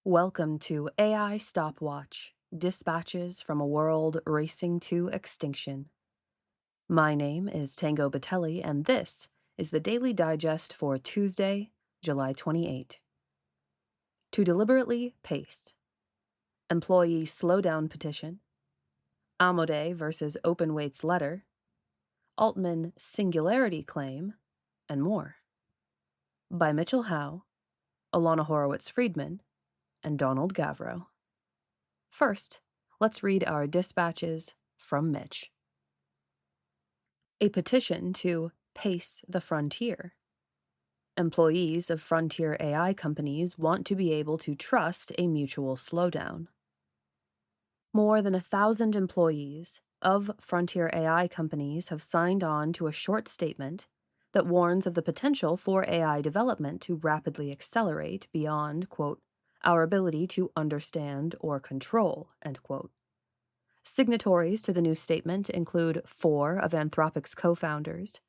Welcome to AI Stopwatch, dispatches from a world racing to extinction. My name is Tango Batelli, and this is the Daily Digest for Tuesday, July 28. To deliberately pace. Employee slowdown petition. Amode versus Openweight's letter. Altman singularity claim, and more. By Mitchell Howe, Alana Horowitz-Friedman, and Donald Gavro. First, let's read our dispatches from Mitch. A petition to pace the frontier. Employees of frontier AI companies want to be able to trust a mutual slowdown. More than 1,000 employees of frontier AI companies have signed on to a short statement that warns of the potential for AI development to rapidly accelerate beyond, quote, our ability to understand or control, end quote. Signatories to the new statement include 4 of Anthropic's co-founders,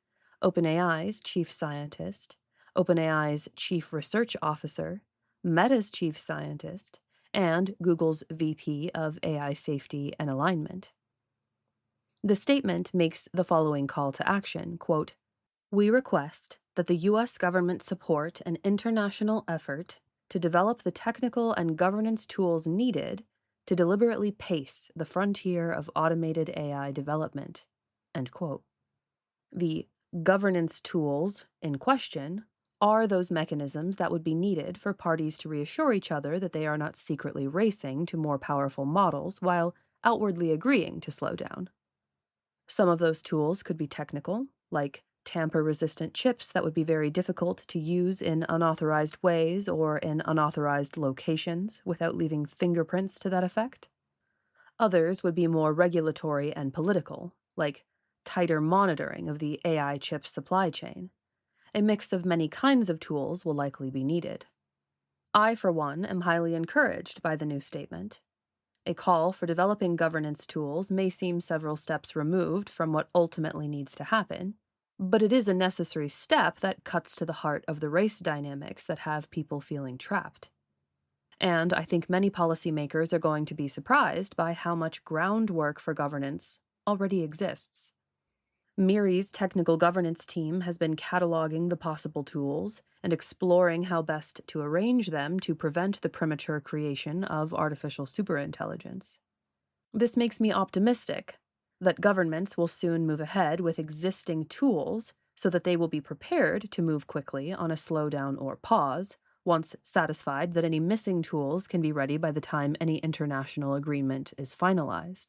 OpenAI's chief scientist, OpenAI's chief research officer, Meta's chief scientist, and Google's VP of AI safety and alignment. The statement makes the following call to action, quote, we request that the U.S. government support an international effort to develop the technical and governance tools needed to deliberately pace the frontier of automated AI development, end quote. The governance tools in question are those mechanisms that would be needed for parties to reassure each other that they are not secretly racing to more powerful models while outwardly agreeing to slow down. Some of those tools could be technical, like tamper-resistant chips that would be very difficult to use in unauthorized ways or in unauthorized locations without leaving fingerprints to that effect. Others would be more regulatory and political, like tighter monitoring of the AI chip supply chain. A mix of many kinds of tools will likely be needed. I, for one, am highly encouraged by the new statement. A call for developing governance tools may seem several steps removed from what ultimately needs to happen, but it is a necessary step that cuts to the heart of the race dynamics that have people feeling trapped. And I think many policymakers are going to be surprised by how much groundwork for governance already exists. MIRI's technical governance team has been cataloging the possible tools and exploring how best to arrange them to prevent the premature creation of artificial superintelligence. This makes me optimistic that governments will soon move ahead with existing tools so that they will be prepared to move quickly on a slowdown or pause once satisfied that any missing tools can be ready by the time any international agreement is finalized.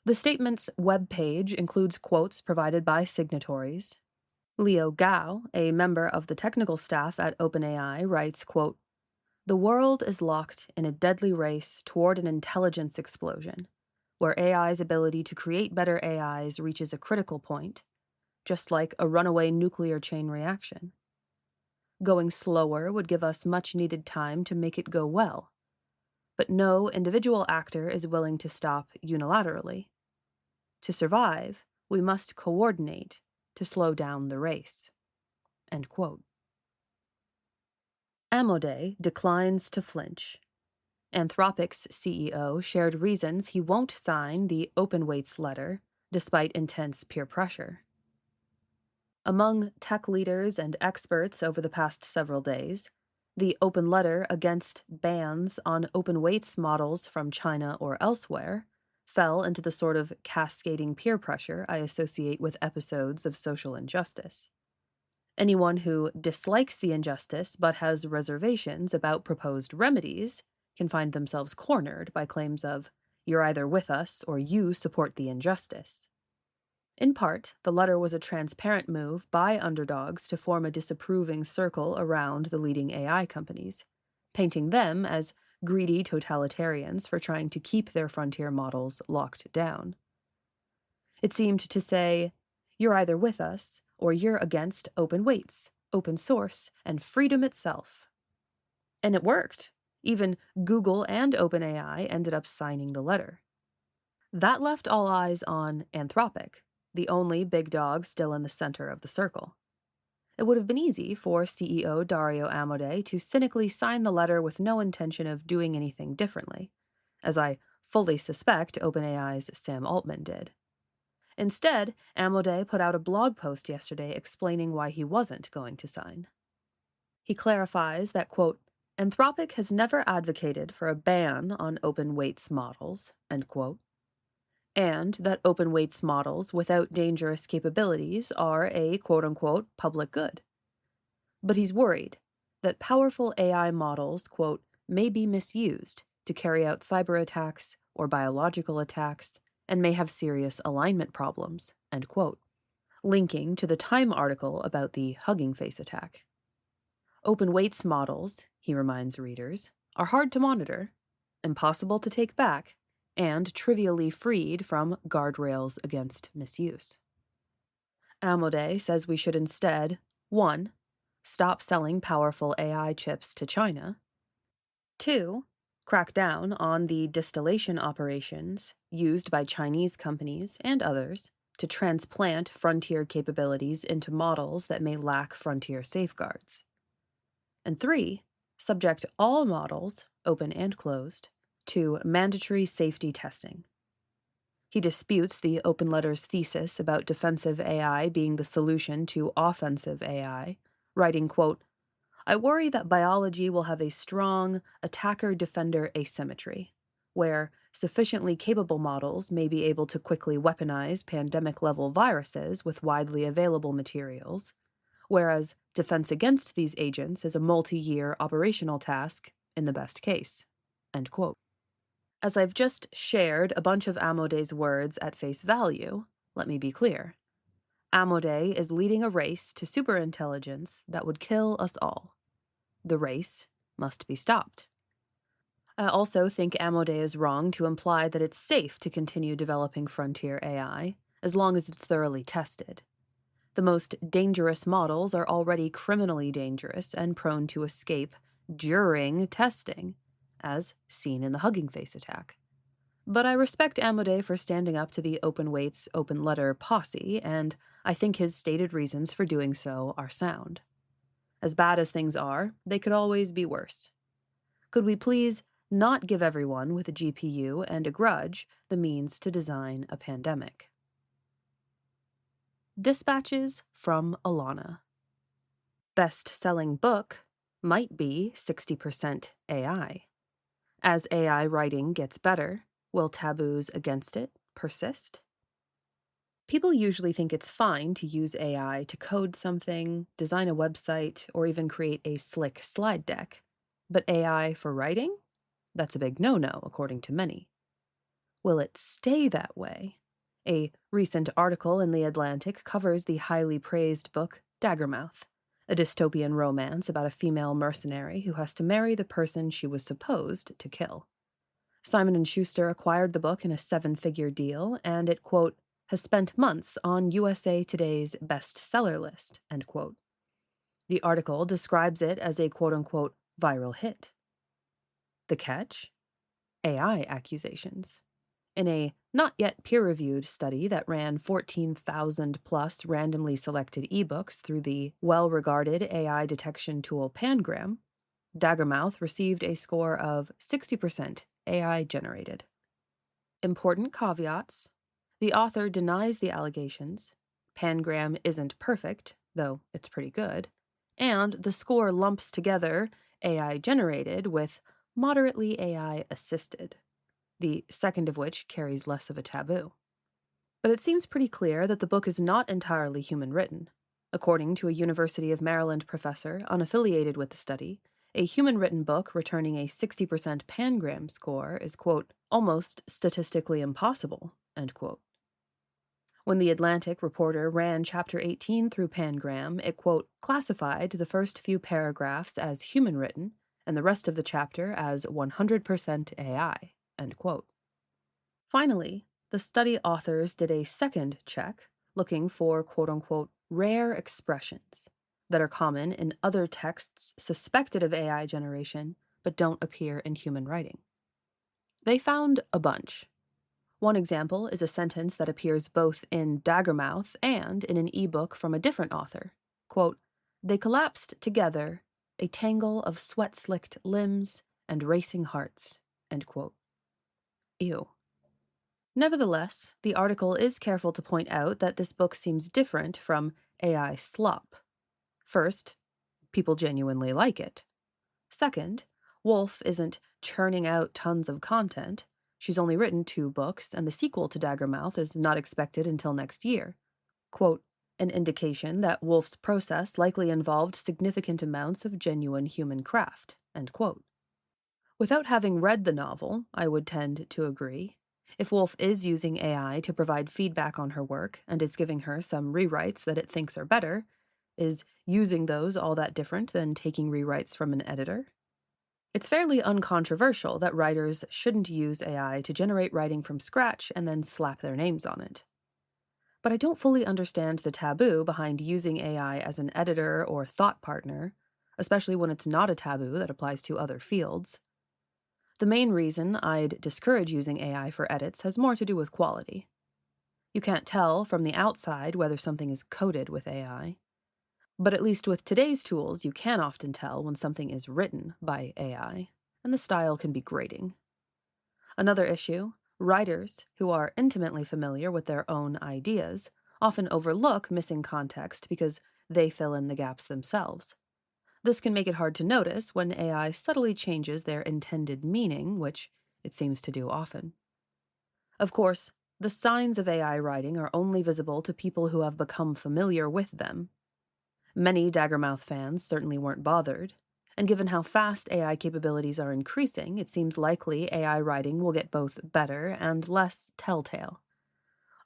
The statement's webpage includes quotes provided by signatories. Leo Gao, a member of the technical staff at OpenAI, writes, quote, the world is locked in a deadly race toward an intelligence explosion, where AI's ability to create better AIs reaches a critical point, just like a runaway nuclear chain reaction. Going slower would give us much-needed time to make it go well, but no individual actor is willing to stop unilaterally. To survive, we must coordinate to slow down the race. End quote. Amode declines to flinch. Anthropic's CEO shared reasons he won't sign the Openweight's letter, despite intense peer pressure. Among tech leaders and experts over the past several days, the open letter against bans on Openweight's models from China or elsewhere fell into the sort of cascading peer pressure I associate with episodes of social injustice. Anyone who dislikes the injustice but has reservations about proposed remedies can find themselves cornered by claims of, you're either with us or you support the injustice. In part, the letter was a transparent move by underdogs to form a disapproving circle around the leading AI companies, painting them as greedy totalitarians for trying to keep their frontier models locked down. It seemed to say, you're either with us or you're against open weights, open source, and freedom itself. And it worked. Even Google and OpenAI ended up signing the letter. That left all eyes on Anthropic, the only big dog still in the center of the circle. It would have been easy for CEO Dario Amodei to cynically sign the letter with no intention of doing anything differently, as I fully suspect OpenAI's Sam Altman did. Instead, Amodei put out a blog post yesterday explaining why he wasn't going to sign. He clarifies that, quote, Anthropic has never advocated for a ban on open weights models, end quote, and that open weights models without dangerous capabilities are a quote-unquote public good. But he's worried that powerful AI models, quote, may be misused to carry out cyber attacks or biological attacks and may have serious alignment problems, end quote, linking to the Time article about the Hugging Face attack. Open weights models, he reminds readers, are hard to monitor, impossible to take back, and trivially freed from guardrails against misuse. Amodei says we should instead 1. Stop selling powerful AI chips to China. 2. Crack down on the distillation operations used by Chinese companies and others to transplant frontier capabilities into models that may lack frontier safeguards. And 3. Subject all models, open and closed, to mandatory safety testing. He disputes the open letter's thesis about defensive AI being the solution to offensive AI, writing, quote, I worry that biology will have a strong attacker-defender asymmetry, where sufficiently capable models may be able to quickly weaponize pandemic-level viruses with widely available materials, whereas defense against these agents is a multi-year operational task in the best case, end quote. As I've just shared a bunch of Amodei's words at face value, let me be clear. Amodei is leading a race to superintelligence that would kill us all. The race must be stopped. I also think Amodei is wrong to imply that it's safe to continue developing frontier AI, as long as it's thoroughly tested. The most dangerous models are already criminally dangerous and prone to escape during testing, as seen in the Hugging Face attack. But I respect Amodei for standing up to the open weights, open letter posse, and I think his stated reasons for doing so are sound. As bad as things are, they could always be worse. Could we please not give everyone with a GPU and a grudge the means to design a pandemic? Dispatches from Alana. Best-selling book might be 60% AI. As AI writing gets better, will taboos against it persist? People usually think it's fine to use AI to code something, design a website, or even create a slick slide deck. But AI for writing? That's a big no-no, according to many. Will it stay that way? A recent article in The Atlantic covers the highly praised book Daggermouth, a dystopian romance about a female mercenary who has to marry the person she was supposed to kill. Simon & Schuster acquired the book in a 7-figure deal, and it, quote, has spent months on USA Today's bestseller list, end quote. The article describes it as a quote-unquote viral hit. The catch? AI accusations. In a not yet peer-reviewed study that ran 14,000 plus randomly selected ebooks through the well-regarded AI detection tool Pangram, Daggermouth received a score of 60% AI generated. Important caveats. The author denies the allegations. Pangram isn't perfect, though it's pretty good, and the score lumps together AI generated with moderately AI assisted, the second of which carries less of a taboo. But it seems pretty clear that the book is not entirely human written. According to a University of Maryland professor unaffiliated with the study, a human-written book returning a 60% Pangram score is, quote, almost statistically impossible, end quote. When The Atlantic reporter ran Chapter 18 through Pangram, it, quote, classified the first few paragraphs as human-written and the rest of the chapter as 100% AI, end quote. Finally, the study authors did a second check, looking for quote-unquote rare expressions that are common in other texts suspected of AI generation but don't appear in human writing. They found a bunch. One example is a sentence that appears both in Daggermouth and in an ebook from a different author. Quote, They collapsed together, a tangle of sweat-slicked limbs and racing hearts. End quote. Ew. Nevertheless, the article is careful to point out that this book seems different from AI slop. First, people genuinely like it. Second, Woolf isn't churning out tons of content. She's only written 2 books, and the sequel to Daggermouth is not expected until next year. Quote, an indication that Woolf's process likely involved significant amounts of genuine human craft. End quote. Without having read the novel, I would tend to agree. If Woolf is using AI to provide feedback on her work and is giving her some rewrites that it thinks are better, is using those all that different than taking rewrites from an editor? It's fairly uncontroversial that writers shouldn't use AI to generate writing from scratch and then slap their names on it. But I don't fully understand the taboo behind using AI as an editor or thought partner, especially when it's not a taboo that applies to other fields. The main reason I'd discourage using AI for edits has more to do with quality. You can't tell from the outside whether something is coded with AI. But at least with today's tools, you can often tell when something is written by AI, and the style can be grating. Another issue, writers, who are intimately familiar with their own ideas, often overlook missing context because they fill in the gaps themselves. This can make it hard to notice when AI subtly changes their intended meaning, which it seems to do often. Of course, the signs of AI writing are only visible to people who have become familiar with them. Many Daggermouth fans certainly weren't bothered, and given how fast AI capabilities are increasing, it seems likely AI writing will get both better and less telltale.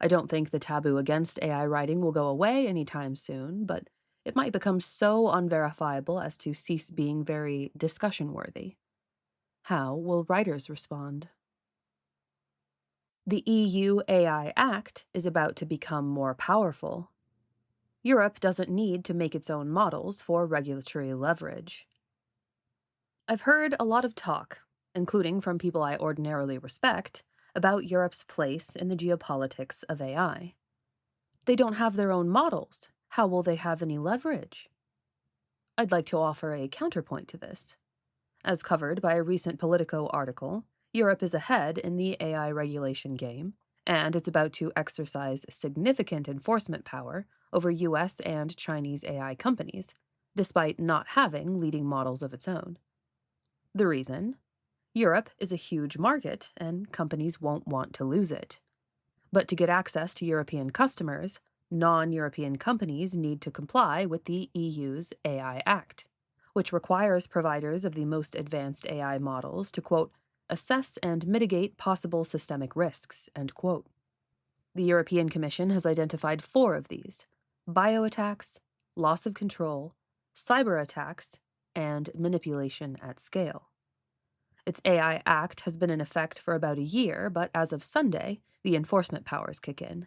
I don't think the taboo against AI writing will go away anytime soon, but it might become so unverifiable as to cease being very discussion-worthy. How will writers respond? The EU AI Act is about to become more powerful. Europe doesn't need to make its own models for regulatory leverage. I've heard a lot of talk, including from people I ordinarily respect, about Europe's place in the geopolitics of AI. They don't have their own models. How will they have any leverage? I'd like to offer a counterpoint to this. As covered by a recent Politico article, Europe is ahead in the AI regulation game, and it's about to exercise significant enforcement power over US and Chinese AI companies, despite not having leading models of its own. The reason? Europe is a huge market, and companies won't want to lose it. But to get access to European customers, non-European companies need to comply with the EU's AI Act, which requires providers of the most advanced AI models to, quote, assess and mitigate possible systemic risks, end quote. The European Commission has identified 4 of these: bioattacks, loss of control, cyber attacks, and manipulation at scale. Its AI Act has been in effect for about a year, but as of Sunday, the enforcement powers kick in.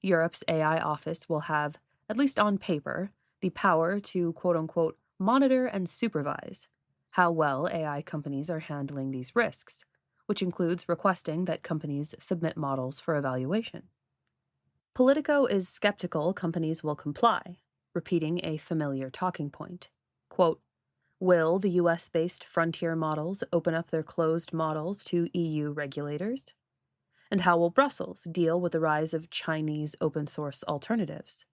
Europe's AI office will have, at least on paper, the power to, quote-unquote, monitor and supervise how well AI companies are handling these risks, which includes requesting that companies submit models for evaluation. Politico is skeptical companies will comply, repeating a familiar talking point. Quote, will the US-based frontier models open up their closed models to EU regulators? And how will Brussels deal with the rise of Chinese open-source alternatives?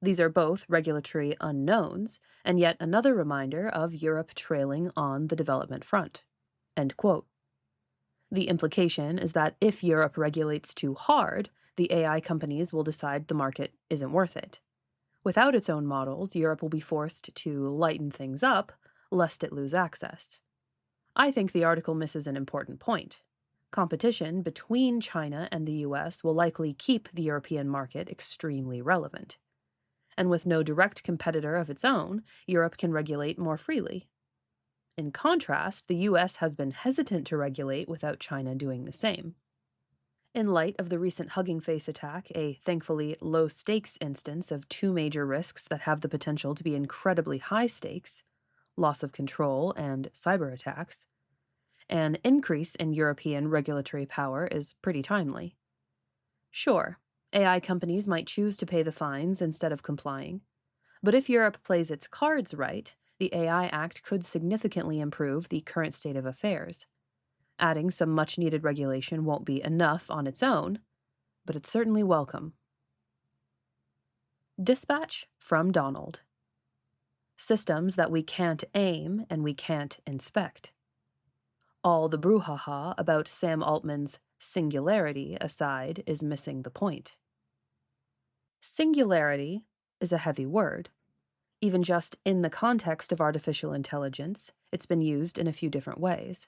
These are both regulatory unknowns, and yet another reminder of Europe trailing on the development front. End quote. The implication is that if Europe regulates too hard, the AI companies will decide the market isn't worth it. Without its own models, Europe will be forced to lighten things up, lest it lose access. I think the article misses an important point. Competition between China and the US will likely keep the European market extremely relevant. And with no direct competitor of its own, Europe can regulate more freely. In contrast, the US has been hesitant to regulate without China doing the same. In light of the recent Hugging Face attack, a thankfully low-stakes instance of 2 major risks that have the potential to be incredibly high stakes, loss of control and cyber attacks, an increase in European regulatory power is pretty timely. Sure, AI companies might choose to pay the fines instead of complying, But if Europe plays its cards right, the AI Act could significantly improve the current state of affairs. Adding some much needed regulation won't be enough on its own, but it's certainly welcome. Dispatch from Donald. Systems that we can't aim and we can't inspect. All the brouhaha about Sam Altman's singularity aside is missing the point. Singularity is a heavy word. Even just in the context of artificial intelligence, it's been used in a few different ways.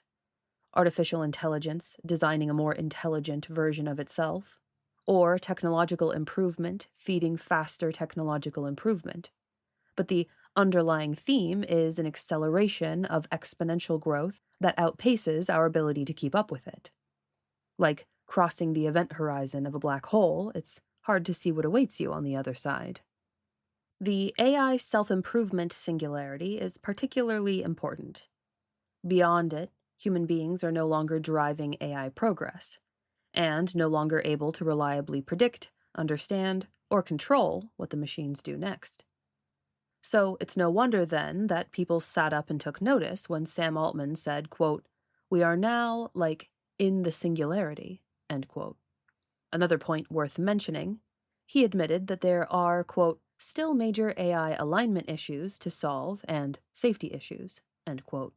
Artificial intelligence designing a more intelligent version of itself, or technological improvement feeding faster technological improvement. But the underlying theme is an acceleration of exponential growth that outpaces our ability to keep up with it. Like crossing the event horizon of a black hole, it's hard to see what awaits you on the other side. The AI self-improvement singularity is particularly important. Beyond it, human beings are no longer driving AI progress, and no longer able to reliably predict, understand, or control what the machines do next. So it's no wonder then that people sat up and took notice when Sam Altman said, quote, "We are now, in the singularity," end quote. Another point worth mentioning, he admitted that there are, quote, "still major AI alignment issues to solve and safety issues," end quote.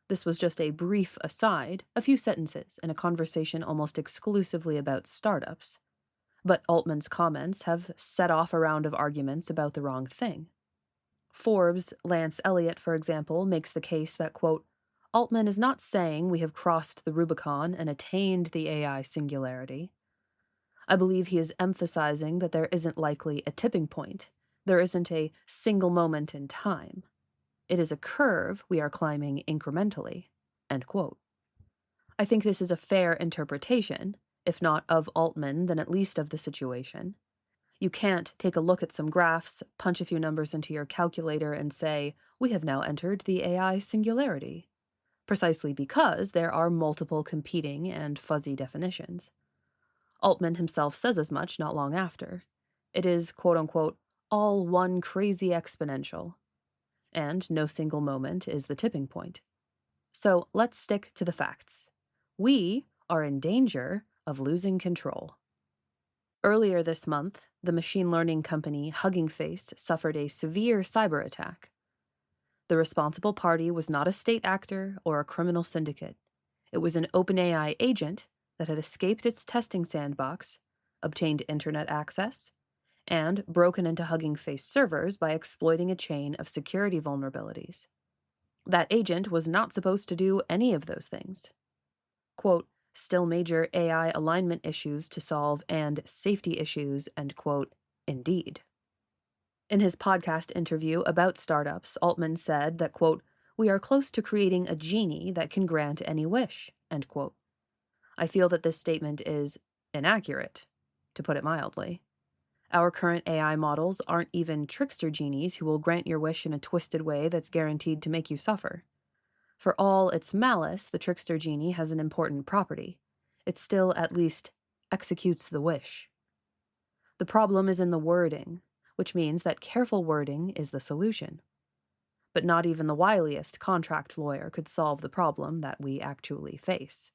This was just a brief aside, a few sentences in a conversation almost exclusively about startups. But Altman's comments have set off a round of arguments about the wrong thing. Forbes' Lance Elliott, for example, makes the case that, quote, "Altman is not saying we have crossed the Rubicon and attained the AI singularity. I believe he is emphasizing that there isn't likely a tipping point. There isn't a single moment in time. It is a curve we are climbing incrementally," end quote. I think this is a fair interpretation, if not of Altman, then at least of the situation. You can't take a look at some graphs, punch a few numbers into your calculator, and say, "We have now entered the AI singularity," precisely because there are multiple competing and fuzzy definitions. Altman himself says as much not long after. It is, quote-unquote, "all one crazy exponential," and no single moment is the tipping point. So let's stick to the facts. We are in danger of losing control. Earlier this month, the machine learning company Hugging Face suffered a severe cyber attack. The responsible party was not a state actor or a criminal syndicate. It was an OpenAI agent that had escaped its testing sandbox, obtained internet access, and broken into Hugging Face servers by exploiting a chain of security vulnerabilities. That agent was not supposed to do any of those things. Quote, "still major AI alignment issues to solve and safety issues," end quote, indeed. In his podcast interview about startups, Altman said that, quote, "we are close to creating a genie that can grant any wish," end quote. I feel that this statement is inaccurate, to put it mildly. Our current AI models aren't even trickster genies who will grant your wish in a twisted way that's guaranteed to make you suffer. For all its malice, the trickster genie has an important property. It still, at least, executes the wish. The problem is in the wording, which means that careful wording is the solution. But not even the wiliest contract lawyer could solve the problem that we actually face.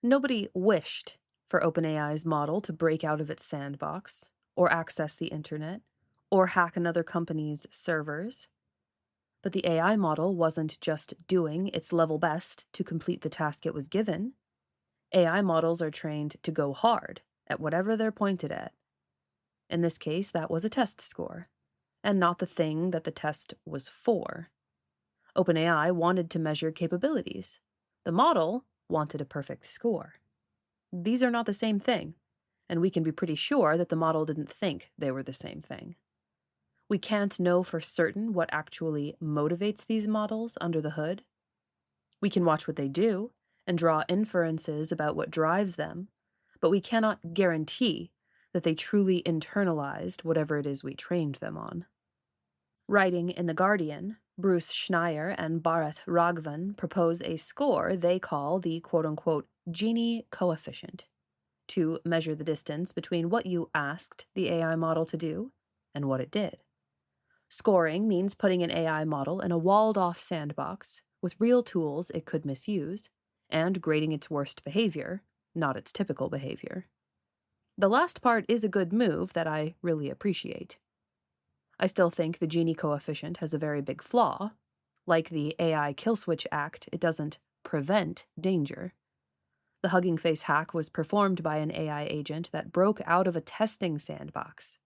Nobody wished for OpenAI's model to break out of its sandbox, or access the internet, or hack another company's servers. But the AI model wasn't just doing its level best to complete the task it was given. AI models are trained to go hard at whatever they're pointed at. In this case, that was a test score, and not the thing that the test was for. OpenAI wanted to measure capabilities. The model wanted a perfect score. These are not the same thing, and we can be pretty sure that the model didn't think they were the same thing. We can't know for certain what actually motivates these models under the hood. We can watch what they do and draw inferences about what drives them, but we cannot guarantee that they truly internalized whatever it is we trained them on. Writing in The Guardian, Bruce Schneier and Bharath Raghavan propose a score they call the quote-unquote Gini coefficient to measure the distance between what you asked the AI model to do and what it did. Scoring means putting an AI model in a walled-off sandbox with real tools it could misuse, and grading its worst behavior, not its typical behavior. The last part is a good move that I really appreciate. I still think the Gini coefficient has a very big flaw. Like the AI Kill Switch Act, it doesn't prevent danger. The Hugging Face hack was performed by an AI agent that broke out of a testing sandbox.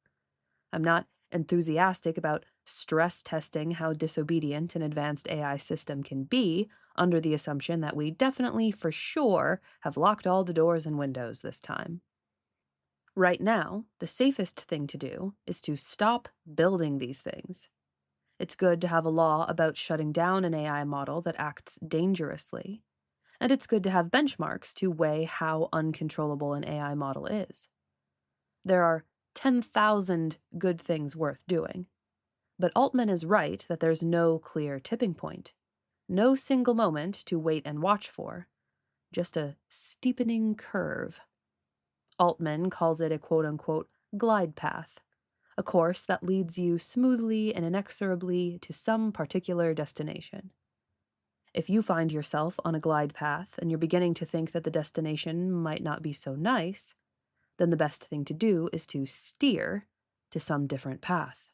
I'm not enthusiastic about stress testing how disobedient an advanced AI system can be under the assumption that we definitely, for sure, have locked all the doors and windows this time. Right now, the safest thing to do is to stop building these things. It's good to have a law about shutting down an AI model that acts dangerously, and it's good to have benchmarks to weigh how uncontrollable an AI model is. There are 10,000 good things worth doing, but Altman is right that there's no clear tipping point, no single moment to wait and watch for, just a steepening curve. Altman calls it a quote-unquote glide path, a course that leads you smoothly and inexorably to some particular destination. If you find yourself on a glide path and you're beginning to think that the destination might not be so nice, then the best thing to do is to steer to some different path.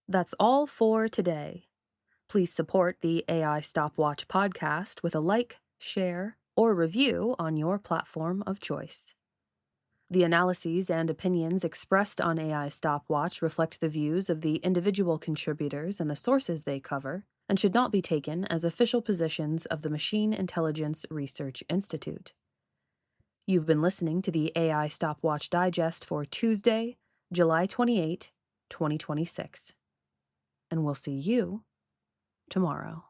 That's all for today. Please support the AI Stopwatch podcast with a like, share, or review on your platform of choice. The analyses and opinions expressed on AI Stopwatch reflect the views of the individual contributors and the sources they cover, and should not be taken as official positions of the Machine Intelligence Research Institute. You've been listening to the AI Stopwatch Digest for Tuesday, July 28, 2026. And we'll see you tomorrow.